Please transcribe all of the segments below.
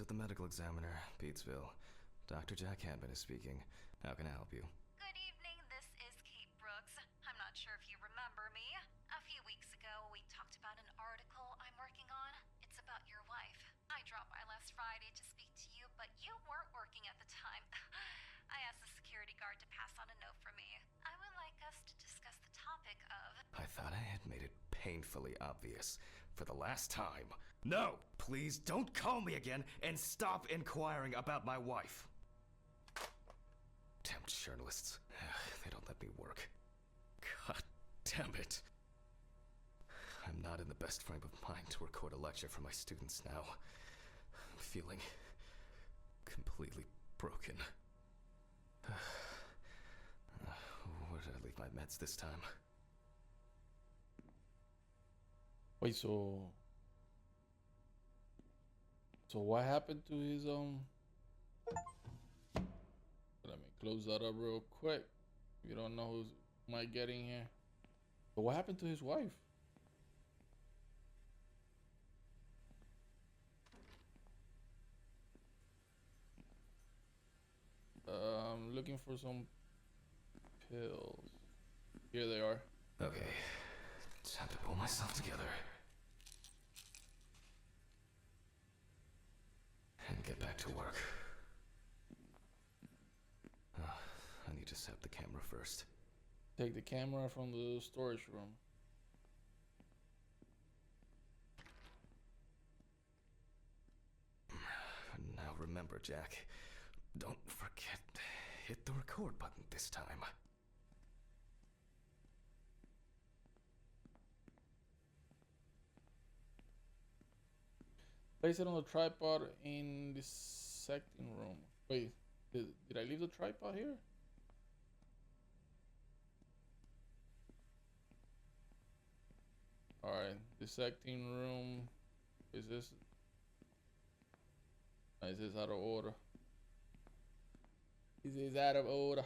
at the medical examiner, Beatsville. Dr. Jack Hanman is speaking. How can I help you? Good evening, this is Kate Brooks. I'm not sure if you remember me. A few weeks ago, we talked about an article I'm working on. It's about your wife. I dropped by last Friday to speak to you, but you weren't working at the time. I asked the security guard to pass on a note for me. I would like us to discuss the topic of... I thought I had made it painfully obvious for the last time. No! Please don't call me again and stop inquiring about my wife. Damn journalists. They don't let me work. God damn it. I'm not in the best frame of mind to record a lecture for my students now. I'm feeling completely broken. Where did I leave my meds this time? Wait, so what happened to his Let me close that up real quick. You don't know who's might get in here. But what happened to his wife? I'm looking for some pills. Here they are. Okay, time to pull myself together. And get back to work. I need to set up the camera first. Take the camera from the storage room. Now remember, Jack, don't forget, hit the record button this time. Place it on the tripod in the dissecting room. Wait, did I leave the tripod here? Alright, dissecting room. Is this out of order? Is this out of order?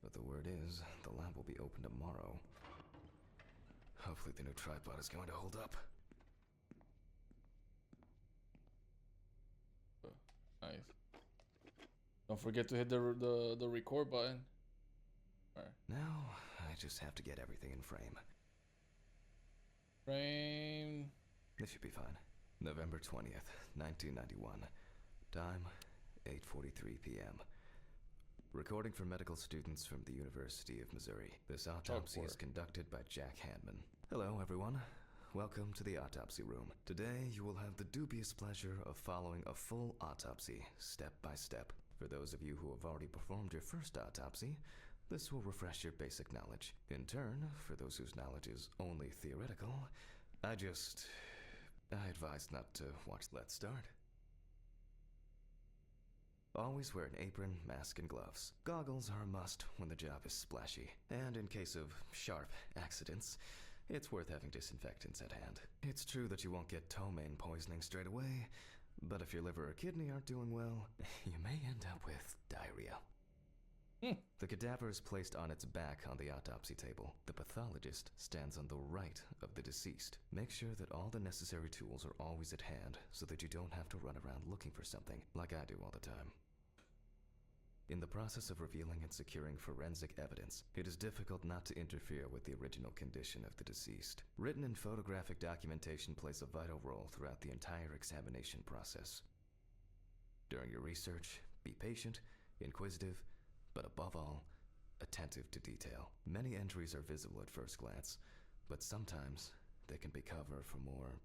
But the word is, the lab will be open tomorrow. Hopefully the new tripod is going to hold up. Nice. Don't forget to hit the record button. Alright. Now, I just have to get everything in frame. Frame. This should be fine. November 20th, 1991. Time, 8:43 p.m. Recording for medical students from the University of Missouri. This autopsy is conducted by Jack Hanman. Hello, everyone. Welcome to the autopsy room. Today, you will have the dubious pleasure of following a full autopsy, step by step. For those of you who have already performed your first autopsy, this will refresh your basic knowledge. In turn, for those whose knowledge is only theoretical, I advise not to watch. Let's start. Always wear an apron, mask, and gloves. Goggles are a must when the job is splashy. And in case of sharp accidents, it's worth having disinfectants at hand. It's true that you won't get ptomaine poisoning straight away, but if your liver or kidney aren't doing well, you may end up with diarrhea. The cadaver is placed on its back on the autopsy table. The pathologist stands on the right of the deceased. Make sure that all the necessary tools are always at hand so that you don't have to run around looking for something, like I do all the time. In the process of revealing and securing forensic evidence, it is difficult not to interfere with the original condition of the deceased. Written and photographic documentation plays a vital role throughout the entire examination process. During your research, be patient, inquisitive, but above all, attentive to detail. Many entries are visible at first glance, but sometimes they can be cover for more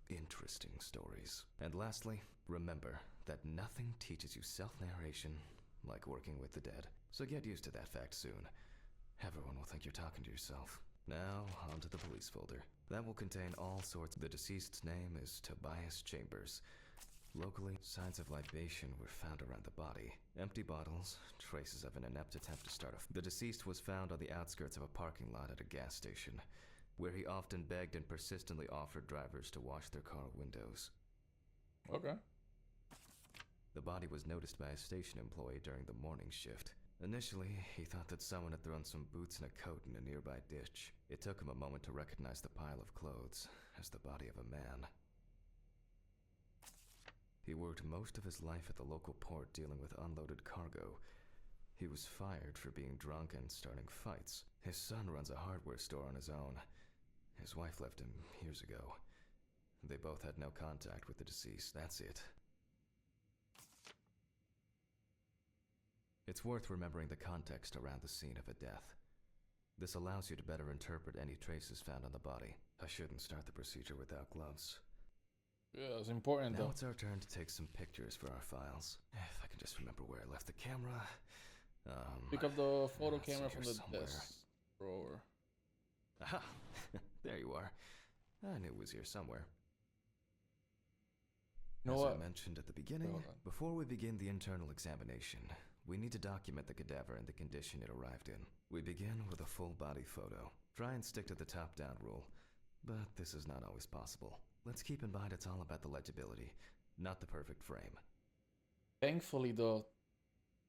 interesting stories. And lastly, remember that nothing teaches you self-narration like working with the dead. So get used to that fact soon. Everyone will think you're talking to yourself. Now, onto the police folder. That will contain all sorts. The deceased's name is Tobias Chambers. Locally, signs of libation were found around the body. Empty bottles, traces of an inept attempt to start a... The deceased was found on the outskirts of a parking lot at a gas station, where he often begged and persistently offered drivers to wash their car windows. Okay. The body was noticed by a station employee during the morning shift. Initially, he thought that someone had thrown some boots and a coat in a nearby ditch. It took him a moment to recognize the pile of clothes as the body of a man. He worked most of his life at the local port dealing with unloaded cargo. He was fired for being drunk and starting fights. His son runs a hardware store on his own. His wife left him years ago. They both had no contact with the deceased. That's it. It's worth remembering the context around the scene of a death. This allows you to better interpret any traces found on the body. I shouldn't start the procedure without gloves. Yeah, it's important Now though. it's our turn to take some pictures for our files. If I can just remember where I left the camera. Pick up the photo it's camera here from the somewhere. desk drawer. Aha! There you are. I knew it was here somewhere. You know As what? I mentioned at the beginning, Hold on. before we begin the internal examination, we need to document the cadaver and the condition it arrived in. We begin with a full body photo. Try and stick to the top-down rule, but this is not always possible. Let's keep in mind it's all about the legibility, not the perfect frame. Thankfully though,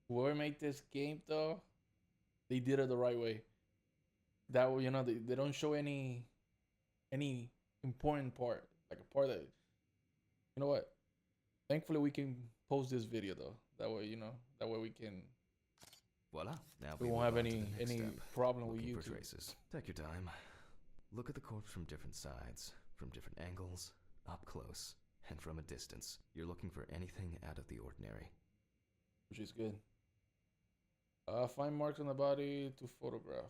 whoever made this game though, they did it the right way. That way, you know, they don't show any important part. Like a part that, you know what? Thankfully we can post this video though. That way, you know, that way we can Voila! Now we move won't have on to the any next step. problem with Looking for YouTube. traces. Take your time. Look at the corpse from different sides, from different angles, up close, and from a distance. You're looking for anything out of the ordinary. Which is good. Find marks on the body to photograph.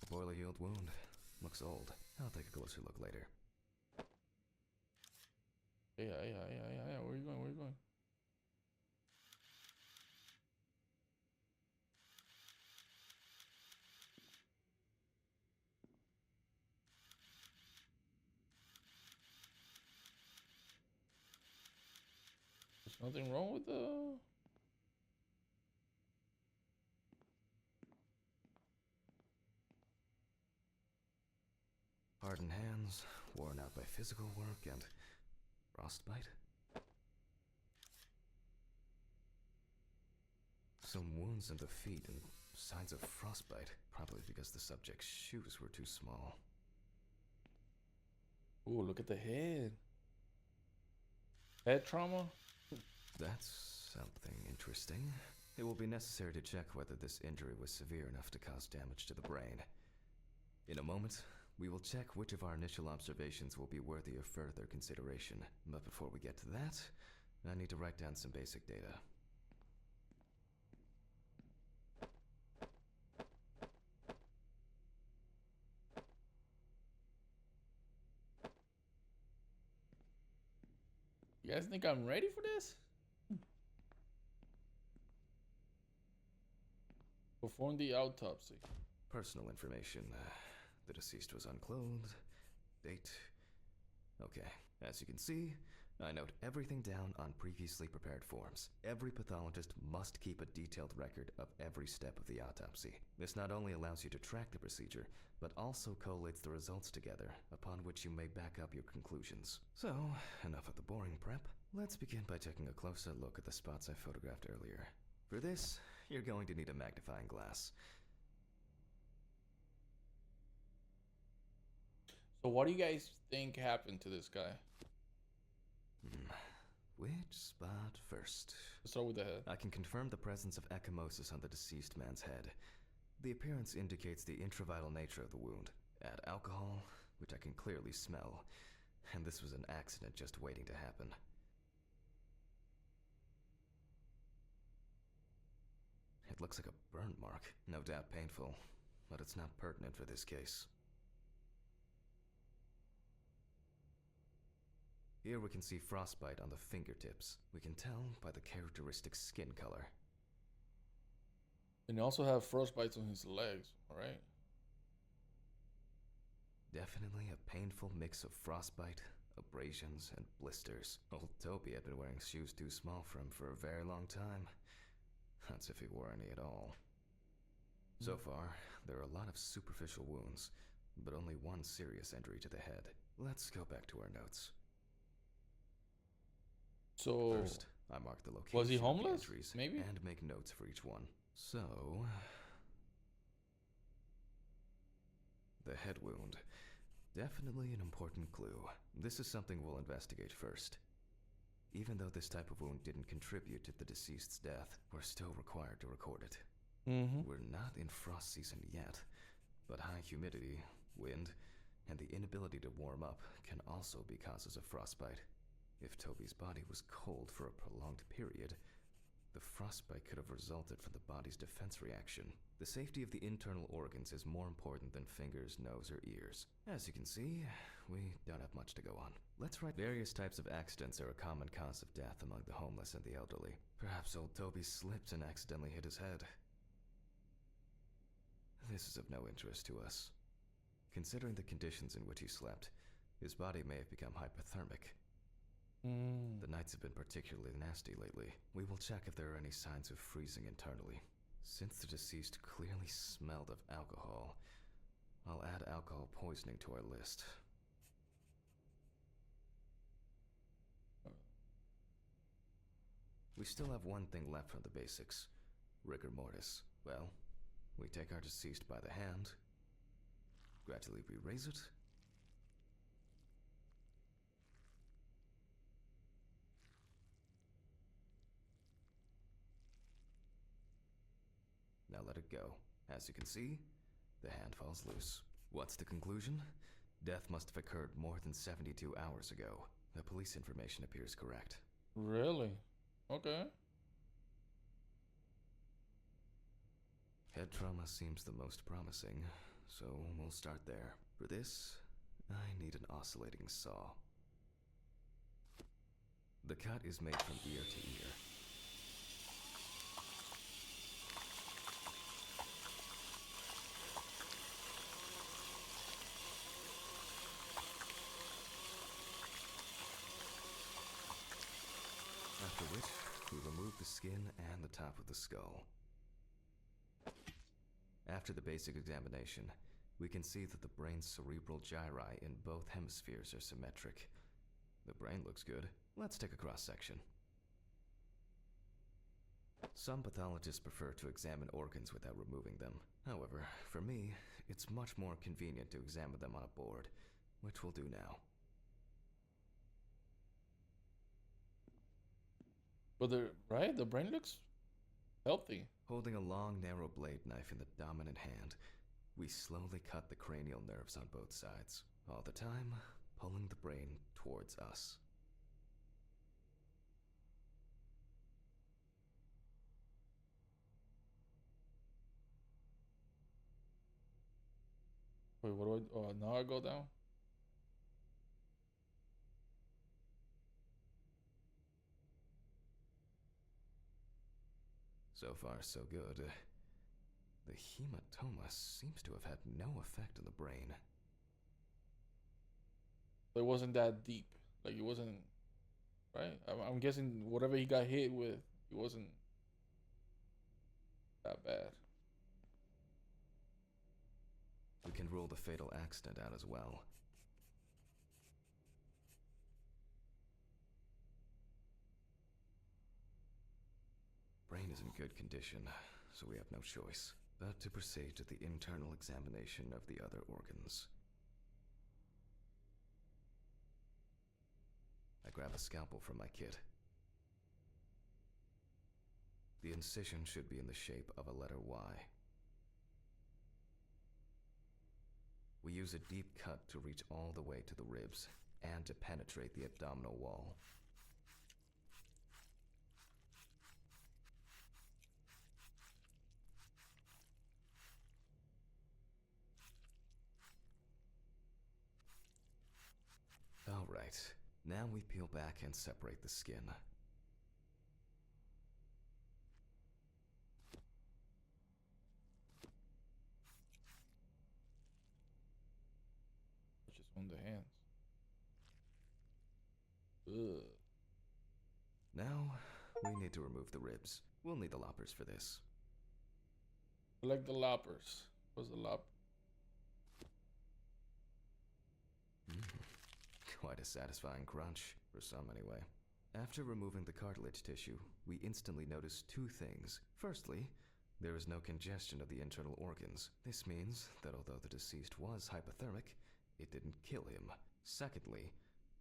A boiler healed wound. Looks old. I'll take a closer look later. Yeah. Where you going? Where you going? There's nothing wrong with the. Hardened hands, worn out by physical work, and frostbite. Some wounds in the feet and signs of frostbite, probably because the subject's shoes were too small. Ooh, look at the head. Head trauma? That's something interesting. It will be necessary to check whether this injury was severe enough to cause damage to the brain. In a moment, we will check which of our initial observations will be worthy of further consideration. But before we get to that, I need to write down some basic data. You guys think I'm ready for this? Perform the autopsy. Personal information. The deceased was unclothed. Date. Okay. As you can see, I note everything down on previously prepared forms. Every pathologist must keep a detailed record of every step of the autopsy. This not only allows you to track the procedure, but also collates the results together, upon which you may back up your conclusions. So, enough of the boring prep. Let's begin by taking a closer look at the spots I photographed earlier. For this, you're going to need a magnifying glass. So what do you guys think happened to this guy? Which spot first? Let's start with the head. I can confirm the presence of ecchymosis on the deceased man's head. The appearance indicates the intravital nature of the wound. Add alcohol, which I can clearly smell, and this was an accident just waiting to happen. It looks like a burn mark, no doubt painful, but it's not pertinent for this case. Here we can see frostbite on the fingertips. We can tell by the characteristic skin color. And he also have frostbites on his legs, alright? Definitely a painful mix of frostbite, abrasions, and blisters. Old Toby had been wearing shoes too small for him for a very long time. That's if he wore any at all. So far, there are a lot of superficial wounds, but only one serious injury to the head. Let's go back to our notes. So First, I mark the location Was he of the homeless? entries Maybe? and make notes for each one. So, the head wound. Definitely an important clue. This is something we'll investigate first. Even though this type of wound didn't contribute to the deceased's death, we're still required to record it. We're not in frost season yet, but high humidity, wind, and the inability to warm up can also be causes of frostbite. If Toby's body was cold for a prolonged period, the frostbite could have resulted from the body's defense reaction. The safety of the internal organs is more important than fingers, nose, or ears. As you can see, we don't have much to go on. Let's write various types of accidents are a common cause of death among the homeless and the elderly. Perhaps old Toby slipped and accidentally hit his head. This is of no interest to us. Considering the conditions in which he slept, his body may have become hypothermic. The nights have been particularly nasty lately. We will check if there are any signs of freezing internally. Since the deceased clearly smelled of alcohol, I'll add alcohol poisoning to our list. We still have one thing left from the basics. Rigor mortis. Well, we take our deceased by the hand. Gradually we raise it. Now let it go. As you can see, the hand falls loose. What's the conclusion? Death must have occurred more than 72 hours ago. The police information appears correct. Really? Okay. Head trauma seems the most promising, so we'll start there. For this, I need an oscillating saw. The cut is made from ear to ear. After which, we remove the skin and the top of the skull. After the basic examination, we can see that the brain's cerebral gyri in both hemispheres are symmetric. The brain looks good. Let's take a cross-section. Some pathologists prefer to examine organs without removing them. However, for me, it's much more convenient to examine them on a board, which we'll do now. But the brain looks healthy. Holding a long, narrow blade knife in the dominant hand, we slowly cut the cranial nerves on both sides, all the time pulling the brain towards us. Wait, what do I... Oh, now I go down? So far, so good. The hematoma seems to have had no effect on the brain. It wasn't that deep. Like, it wasn't... Right? I'm guessing whatever he got hit with, it wasn't that bad. We can rule the fatal accident out as well. Brain is in good condition, so we have no choice but to proceed to the internal examination of the other organs. I grab a scalpel from my kit. The incision should be in the shape of a letter Y. We use a deep cut to reach all the way to the ribs and to penetrate the abdominal wall. All right, now we peel back and separate the skin. Just on the hands. Ugh. Now, we need to remove the ribs. We'll need the loppers for this. I like the loppers. What's the lop? Quite a satisfying crunch, for some anyway. After removing the cartilage tissue, we instantly noticed two things. Firstly, there is no congestion of the internal organs. This means that although the deceased was hypothermic, it didn't kill him. Secondly,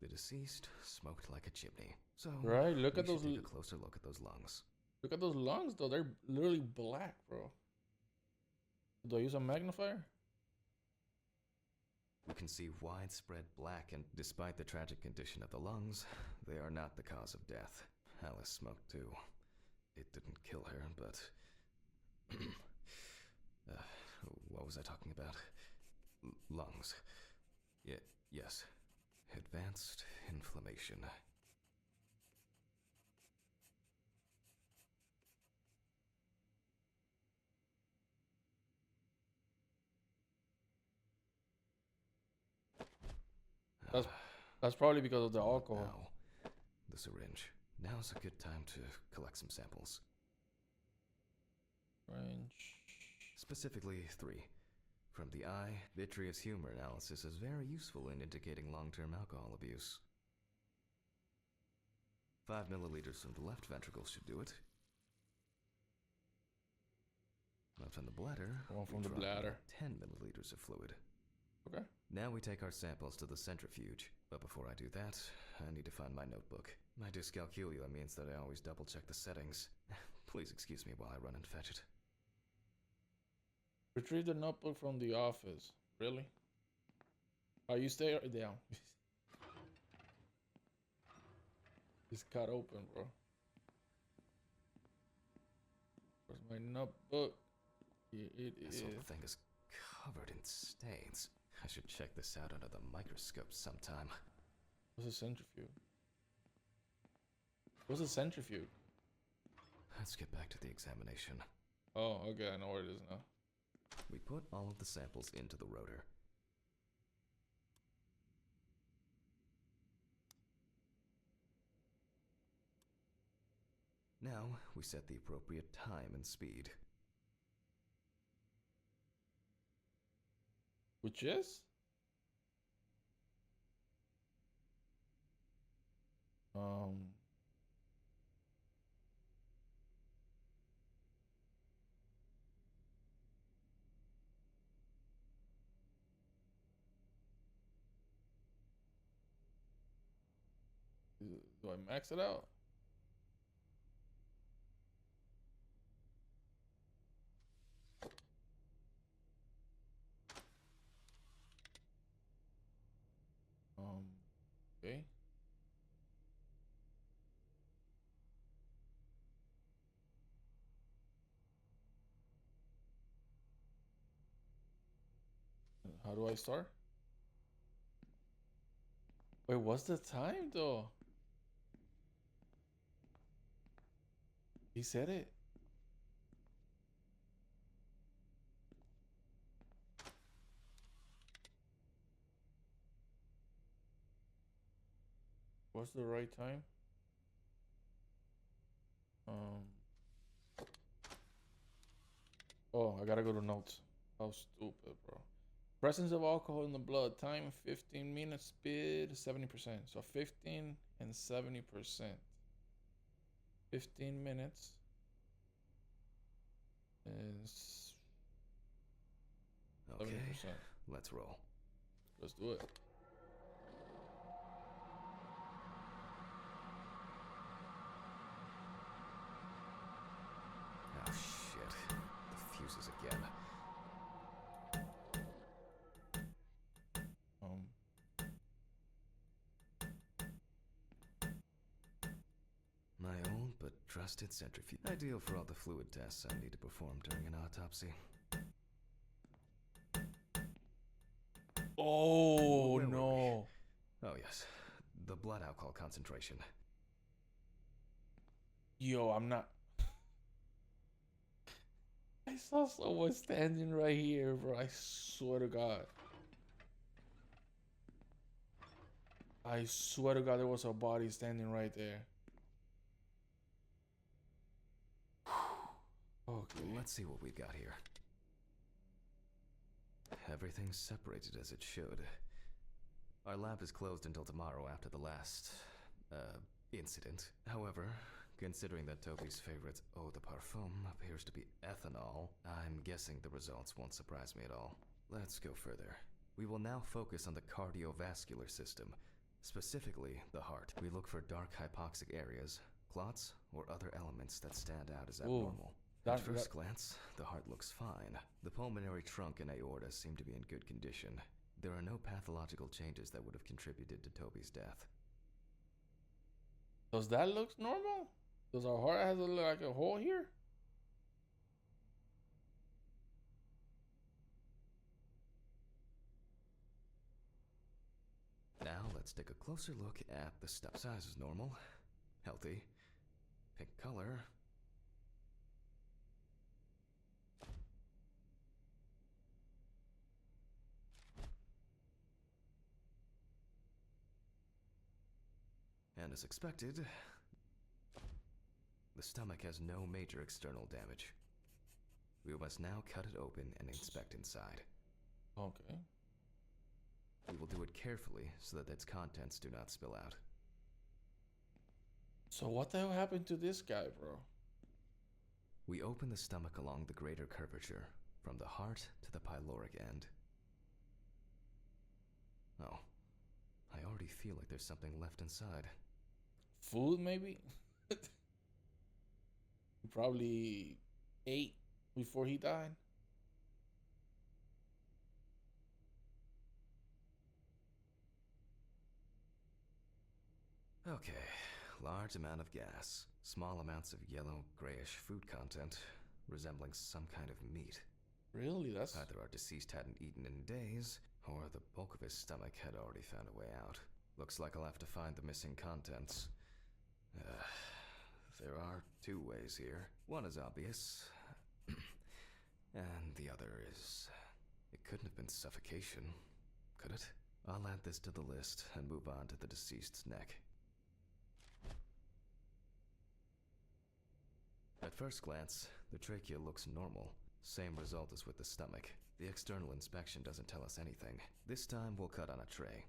the deceased smoked like a chimney. So, right, look we at should those. take a closer look at those lungs. Look at those lungs, though. They're literally black, bro. Do I use a magnifier? We can see widespread black, and despite the tragic condition of the lungs, they are not the cause of death. Alice smoked too. It didn't kill her, but... what was I talking about? Lungs. Yes. Advanced inflammation. That's probably because of the alcohol. Now, the syringe. Now's a good time to collect some samples. Range. Specifically 3. From the eye, vitreous humor analysis is very useful in indicating long-term alcohol abuse. 5 milliliters from the left ventricle should do it. Now from the bladder, One from we the drop bladder. 10 milliliters of fluid. Okay. Now we take our samples to the centrifuge. But before I do that, I need to find my notebook. My dyscalculia means that I always double-check the settings. Please excuse me while I run and fetch it. Retrieve the notebook from the office. Really? Oh, you stay down. It's cut open, bro. Where's my notebook? Here it is. This whole thing is covered in stains. I should check this out under the microscope sometime. What's a centrifuge? What's a centrifuge? Let's get back to the examination. Oh, okay, I know where it is now. We put all of the samples into the rotor. Now, we set the appropriate time and speed. Which is? Do I max it out? Okay. How do I start? Wait, what's the time though? He said it. What's the right time? Oh, I gotta go to notes. How stupid, bro. Presence of alcohol in the blood. Time 15 minutes. Speed 70%. So 15 and 70%. 15 minutes is 70%. Okay, let's roll. Let's do it. Oh shit. The fuses again. My old but trusted centrifuge. Ideal for all the fluid tests I need to perform during an autopsy. Oh Where were no. Oh yes, the blood alcohol concentration. Yo, I'm not. I saw someone standing right here, bro. I swear to God. I swear to God, there was a body standing right there. Okay. Let's see what we've got here. Everything's separated as it should. Our lab is closed until tomorrow after the last, incident. However, considering that Toby's favorite eau de parfum appears to be ethanol, I'm guessing the results won't surprise me at all. Let's go further. We will now focus on the cardiovascular system, specifically the heart. We look for dark hypoxic areas, clots, or other elements that stand out as abnormal. At first glance, the heart looks fine. The pulmonary trunk and aorta seem to be in good condition. There are no pathological changes that would have contributed to Toby's death. Does that look normal? Does our heart have like a hole here? Now let's take a closer look at the stomach. Size is normal, healthy, pink color. And as expected, the stomach has no major external damage. We must now cut it open and inspect inside. Okay. We will do it carefully so that its contents do not spill out. So what the hell happened to this guy, bro? We open the stomach along the greater curvature, from the heart to the pyloric end. Oh, I already feel like there's something left inside. Food, maybe? He probably ate before he died. Okay, large amount of gas, small amounts of yellow, grayish food content, resembling some kind of meat. Really? That's... Either our deceased hadn't eaten in days, or the bulk of his stomach had already found a way out. Looks like I'll have to find the missing contents. There are two ways here. One is obvious, and the other is... It couldn't have been suffocation, could it? I'll add this to the list and move on to the deceased's neck. At first glance, the trachea looks normal. Same result as with the stomach. The external inspection doesn't tell us anything. This time we'll cut on a tray.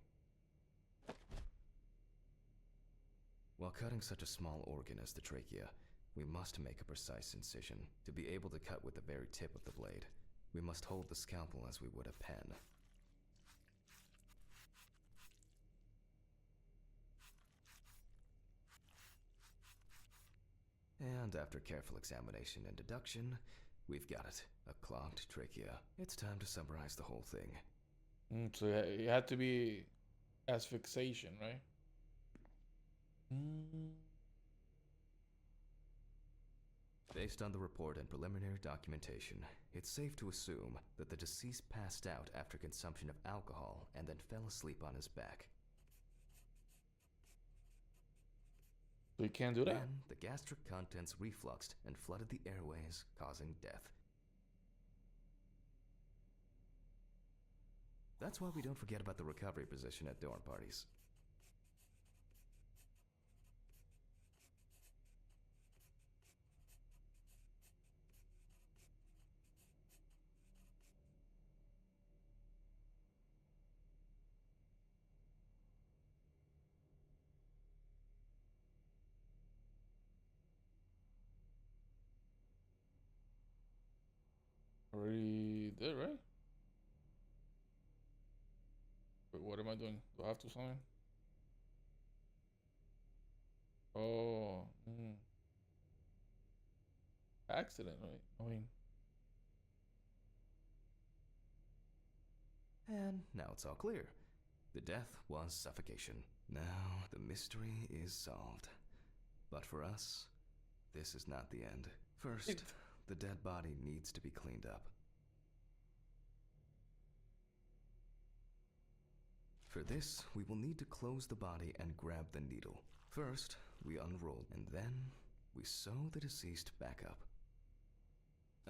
While cutting such a small organ as the trachea, we must make a precise incision. To be able to cut with the very tip of the blade, we must hold the scalpel as we would a pen. And after careful examination and deduction, we've got it. A clogged trachea. It's time to summarize the whole thing. So it had to be asphyxiation, right? Based on the report and preliminary documentation, it's safe to assume that the deceased passed out after consumption of alcohol and then fell asleep on his back. So you can't do that? Then, the gastric contents refluxed and flooded the airways, causing death. That's why we don't forget about the recovery position at dorm parties. Already did, right? Wait, what am I doing? Do I have to sign? Oh, accident, right? I mean, And now it's all clear. The death was suffocation. Now the mystery is solved. But for us, this is not the end. First, the dead body needs to be cleaned up. For this, we will need to close the body and grab the needle. First, we unroll, and then we sew the deceased back up.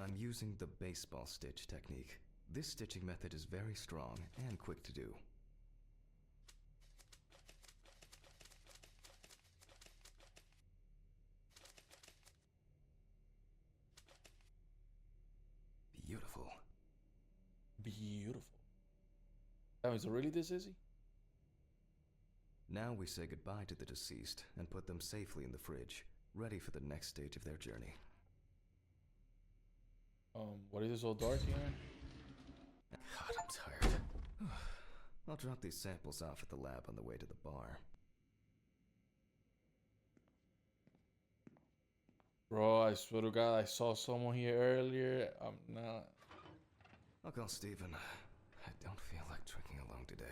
I'm using the baseball stitch technique. This stitching method is very strong and quick to do. Beautiful. beautiful. Oh, is it really this easy? Now we say goodbye to the deceased and put them safely in the fridge, ready for the next stage of their journey. What is this all dark here? God, I'm tired. I'll drop these samples off at the lab on the way to the bar. Bro, I swear to God, I saw someone here earlier. I'm not. I'll call Steven. I don't feel like drinking alone today.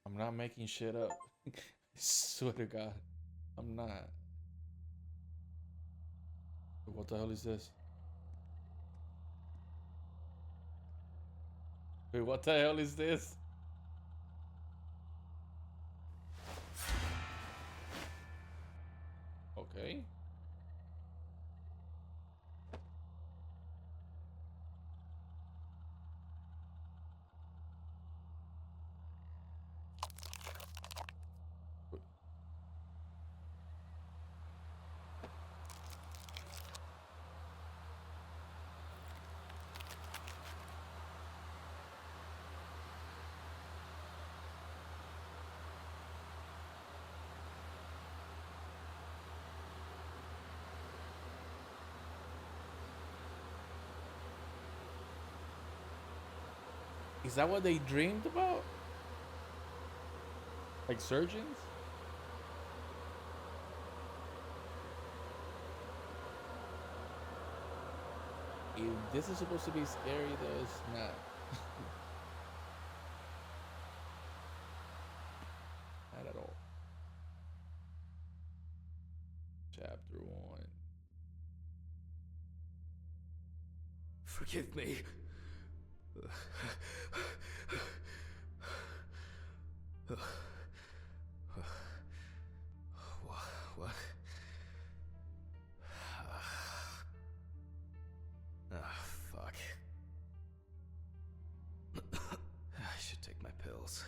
I'm not making shit up. I swear to God, I'm not. What the hell is this? Wait, what the hell is this? Okay. Is that what they dreamed about? Like surgeons? If this is supposed to be scary, though, it's not. Not at all. Chapter 1. Forgive me. What? Fuck. I should take my pills.